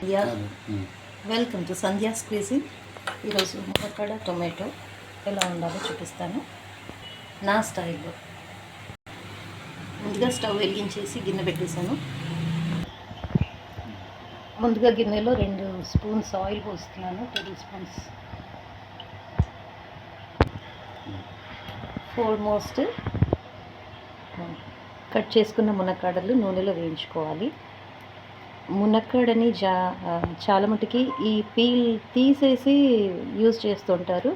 Yeah welcome to Sandhya's cuisine. ఈరోజు మునక్కాడ tomato ఎలా ఉండాలో చూపిస్తాను నా స్టైల్లో. ముందుగా స్టవ్ వెలిగించేసి గిన్నె పెట్టేశాను. ముందుగా గిన్నెలో 2 స్పూన్స్ ఆయిల్ పోస్తున్నాను. 2 స్పూన్స్. ఫోర్మోస్ట్ కట్ చేసుకున్న మునక్కాడలు నూనెలో వేయించుకోవాలి. మునక్కాడని చాలా మటుకి ఈ పీల్ తీసేసి యూజ్ చేస్తుంటారు.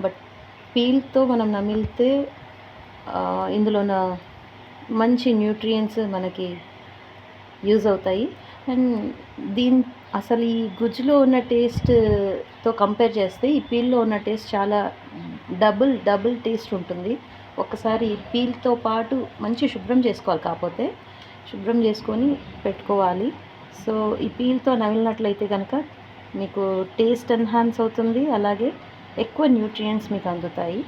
బట్ పీల్తో మనం నమిలితే ఇందులోన మంచి న్యూట్రియంట్స్ మనకి యూజ్ అవుతాయి. అండ్ అసలు ఈ గుజ్జులో ఉన్న టేస్ట్తో కంపేర్ చేస్తే ఈ పీల్లో ఉన్న టేస్ట్ చాలా డబుల్ టేస్ట్ ఉంటుంది. ఒక్కసారి పీల్తో పాటు మంచి శుభ్రం చేసుకోవాలి, కాకపోతే శుభ్రం చేసుకొని పెట్టుకోవాలి. సో ఈ పీల్తో నమిలినట్లయితే కనుక మీకు టేస్ట్ ఎన్హాన్స్ అవుతుంది, అలాగే ఎక్కువ న్యూట్రియంట్స్ మీకు అందుతాయి.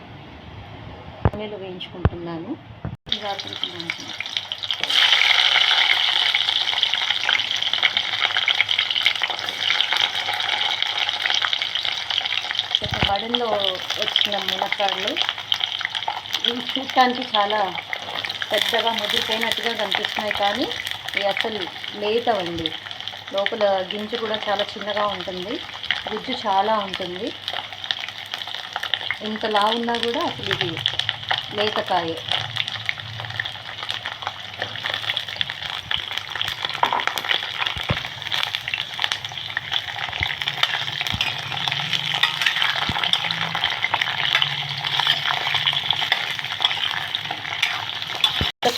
నూనెలో వేయించుకుంటున్నాను. బడల్లో వచ్చిన మునక్కాడలు ఇవి చూడటానికి చాలా పెద్దగా ముదిరిపోయినట్టుగా కనిపిస్తున్నాయి, కానీ ఇవి అసలు లేతవండి. లోపల గింజ కూడా చాలా చిన్నగా ఉంటుంది, గుజ్జు చాలా ఉంటుంది. ఇంతలా ఉన్నా కూడా అసలు ఇది లేతకాయ.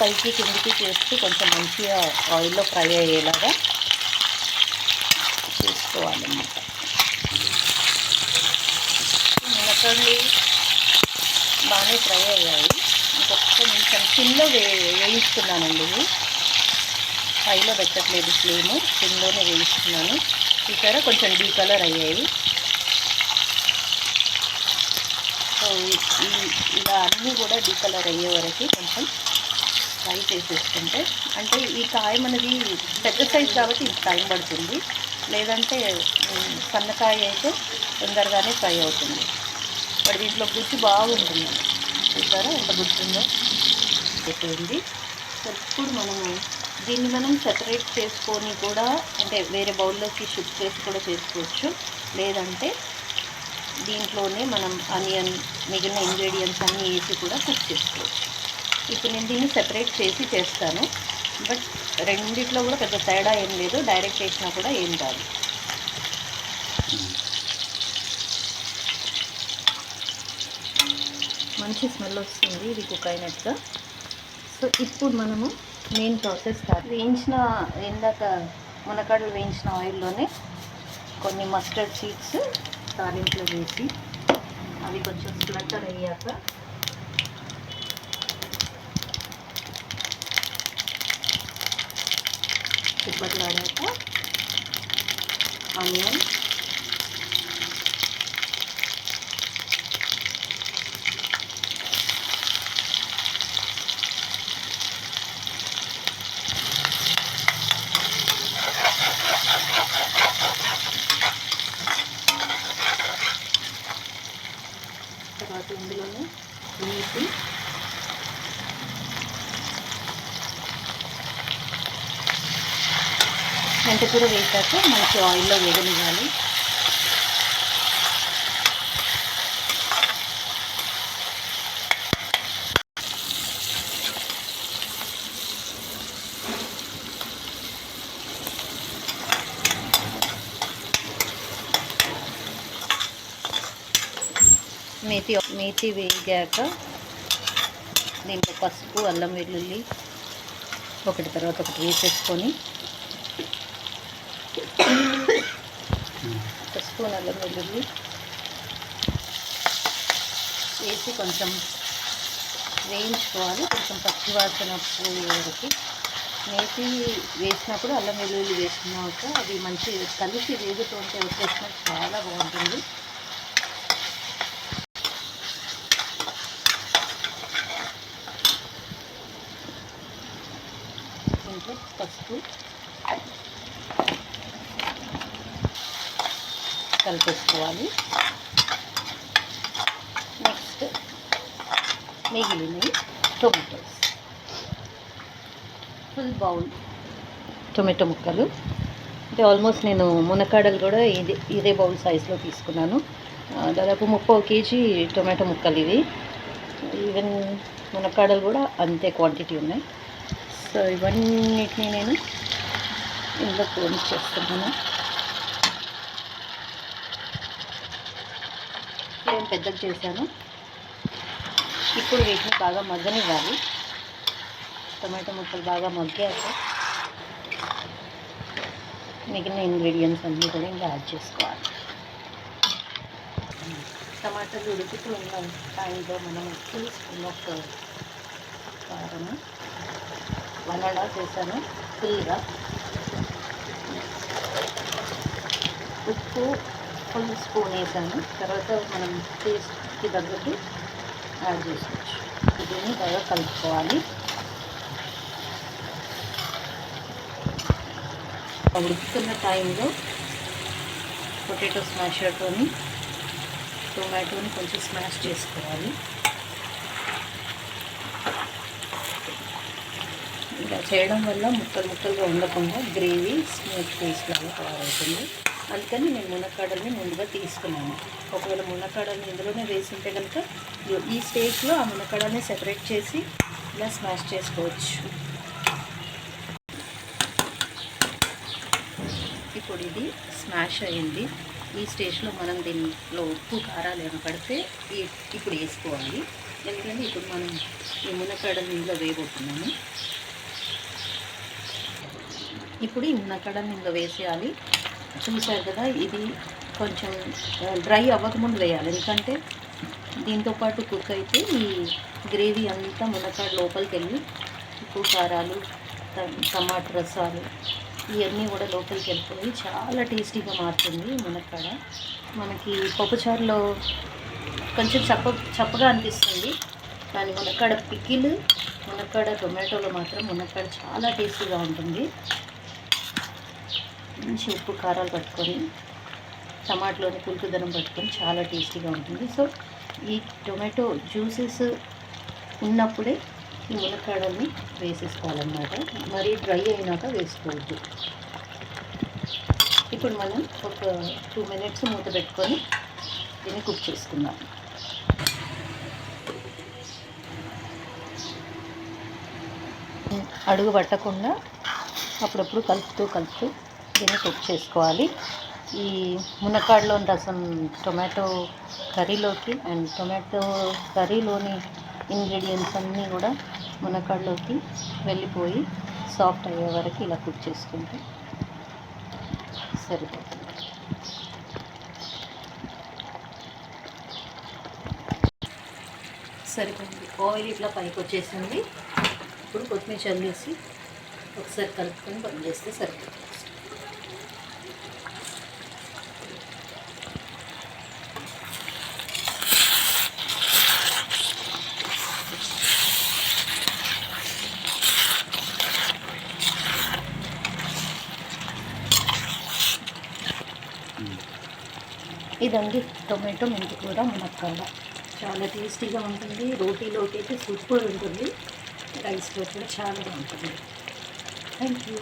పైకి కిందికి చేస్తూ కొంచెం మంచిగా ఆయిల్లో ఫ్రై అయ్యేలాగా చేసుకోవాలన్నమాట. మునక్కాడలు బాగానే ఫ్రై అయ్యాయి. ఇంకొక నిమిషం సిమ్లో వేయిస్తున్నానండి. ఇవి హైలో పెట్టట్లేదు, ఫ్లేము సిమ్లోనే వేయిస్తున్నాను. చూసారా, కొంచెం డీ కలర్ అయ్యాయి. సో ఇలా అన్నీ కూడా డీ కలర్ అయ్యే వరకు కొంచెం ఫ్రై చేసేసుకుంటే, అంటే ఈ కాయ మనది పెద్ద సైజ్ కాబట్టి ఇది టైం పడుతుంది. లేదంటే సన్నకాయ అయితే తొందరగానే ఫ్రై అవుతుంది. మరి దీంట్లో గుజ్జు బాగుంటుంది. చూసారా ఎంత గుజ్జు ఉందో అయిపోయింది. సో ఇప్పుడు దీన్ని మనం సెపరేట్ చేసుకొని కూడా, అంటే వేరే బౌల్లోకి షిఫ్ట్ చేసి కూడా చేసుకోవచ్చు. లేదంటే దీంట్లోనే మనం ఆనియన్ మిగిలిన ఇంగ్రీడియంట్స్ అన్నీ వేసి కూడా కుక్ చేసుకోవచ్చు. ఇప్పుడు నేను దీన్ని సెపరేట్ చేసి చేస్తాను. బట్ రెండిట్లో కూడా పెద్ద తేడా ఏం లేదు, డైరెక్ట్ చేసినా కూడా ఏం కాదు. మంచి స్మెల్ వస్తుంది ఇది కుక్ అయినట్టుగా. సో ఇప్పుడు మనము మెయిన్ ప్రాసెస్ ఇందాక మునక్కాడలు వేయించిన ఆయిల్లోనే కొన్ని మస్టర్డ్ సీడ్స్ తాలింపులో వేసి అవి కొంచెం స్ప్లటర్ అయ్యాక చిప్పట్లాడాక ఆనియన్, తర్వాత ఇందులోనే నీటి, మెంతికూర వేసాక మంచి ఆయిల్లో వేగనివ్వాలి. మేతి వేగాక దీంట్లో పసుపు, అల్లం వెల్లుల్లి ఒకటి తర్వాత ఒకటి వేసేసుకొని, పసుపు అల్లం వెల్లుల్లి వేసి కొంచెం వేయించుకోవాలి. కొంచెం పచ్చివాసన పోయే వరకు. మేతి వేసినప్పుడు అల్లం వెల్లుల్లి వేసుకున్నాక అవి మంచి కలిసి వేగుతుంటే వచ్చేసిన చాలా బాగుంటుంది. పసుపు, కలిపేసుకోవాలి. నెక్స్ట్ మిగిలినవి టొమాటోస్, ఫుల్ బౌల్ టొమాటో ముక్కలు. అంటే ఆల్మోస్ట్ నేను మునక్కాడలు కూడా ఇదే బౌల్ సైజులో తీసుకున్నాను. దాదాపు 30 kg టొమాటో ముక్కలు ఇవి. ఈవెన్ మునక్కాడలు కూడా అంతే క్వాంటిటీ ఉన్నాయి. సో ఇవన్నిటిని నేను ఇందులో పోనీ చేస్తున్నాను. నేను పెద్దగా చేశాను. ఇప్పుడు వీటిని బాగా మగ్గనివ్వాలి. టొమాటో ముక్కలు బాగా మగ్గాక మిగిలిన ఇంగ్రీడియంట్స్ అన్నీ కూడా ఇంకా యాడ్ చేసుకోవాలి. టమాటాలు ఉడుకుతూ ఉన్న టైంలో మనం 2 స్పూన్ ఆఫ్ కారం, 1.5 వేసాను ఫుల్గా. ఉప్పు ఫుల్ స్పూన్ వేసాను. తర్వాత మనం టేస్ట్కి తగ్గట్టు యాడ్ చేసుకోవచ్చు. దీన్ని బాగా కలుపుకోవాలి. ఉడుకుతున్న టైంలో పొటాటో స్మాషర్తోని టొమాటోని కొంచెం స్మాష్ చేసుకోవాలి. ఇలా చేయడం వల్ల ముక్కలుగా ఉండకుండా గ్రేవీ స్మూత్ పేస్ట్ లాగా తయారవుతుంది. అందుకని నేను మునక్కాడల్ని ముందుగా తీసుకున్నాను. ఒకవేళ మునక్కాడల్ని ఇందులోనే వేసి ఉంటే కనుక ఈ స్టేజ్లో ఆ మునక్కాడల్ని సెపరేట్ చేసి ఇలా స్మాష్ చేసుకోవచ్చు. ఇప్పుడు ఇది స్మాష్ అయ్యింది. ఈ స్టేజ్లో మనం దీనిలో ఉప్పు కారాలు ఏమైనా పడితే ఇప్పుడు వేసుకోవాలి. ఎందుకంటే ఇప్పుడు మనం ఈ మునక్కాడల్ని ఇందులో వేయబోతున్నాము. ఇప్పుడు ఈ మునక్కాడల్ని ఇందులో వేసేయాలి. చూసారు కదా, ఇది కొంచెం డ్రై అవ్వకముందు వేయాలి. ఎందుకంటే దీంతోపాటు కుక్ అయితే ఈ గ్రేవీ అంతా మునక్కాడ లోపలికి వెళ్ళి ఉప్పు కారాలు టమాటా రసాలు ఇవన్నీ కూడా లోపలికి వెళ్ళిపోయి చాలా టేస్టీగా మారుతుంది మునక్కాడ. మనకి పప్పుచారులో కొంచెం చప్పగా అనిపిస్తుంది, కానీ మునక్కాడ పికిల్, మునక్కాడ టొమాటోలో మాత్రం మునక్కాడ చాలా టేస్టీగా ఉంటుంది. మంచి ఉప్పు కారాలు పట్టుకొని టమాటోలోని పులుపుదనం పట్టుకొని చాలా టేస్టీగా ఉంటుంది. సో ఈ టొమాటో జ్యూసెస్ ఉన్నప్పుడే ఈ మునక్కాడల్ని వేసేసుకోవాలన్నమాట. మరీ డ్రై అయినాక వేసుకోవద్దు. ఇప్పుడు మనం ఒక 2 minutes మూత పెట్టుకొని దీన్ని కుక్ చేసుకుందాం. అడుగు పట్టకుండా అప్పుడప్పుడు కలుపుతూ దీన్ని కుక్ చేసుకోవాలి. ఈ మునక్కాడలోని రసం టొమాటో కర్రీలోకి అండ్ టొమాటో కర్రీలోని ఇంగ్రీడియంట్స్ అన్నీ కూడా మునక్కాడలోకి వెళ్ళిపోయి సాఫ్ట్ అయ్యే వరకు ఇలా కుక్ చేసుకుంటే సరిపోతుంది. సరిపోయింది. ఆయిల్ ఇట్లా పైకి వచ్చేసింది. ఇప్పుడు కొత్తిమీర చల్లేసి ఒకసారి కలుపుకొని బంద్ చేస్తే సరిపోతుంది. ఇదండి టొమాటో మెంతికూర మునక్కాడ. చాలా టేస్టీగా ఉంటుంది. రోటీలోకి అయితే సూపర్ ఉంటుంది, రైస్లో కూడా చాలా బాగుంటుంది. Thank you.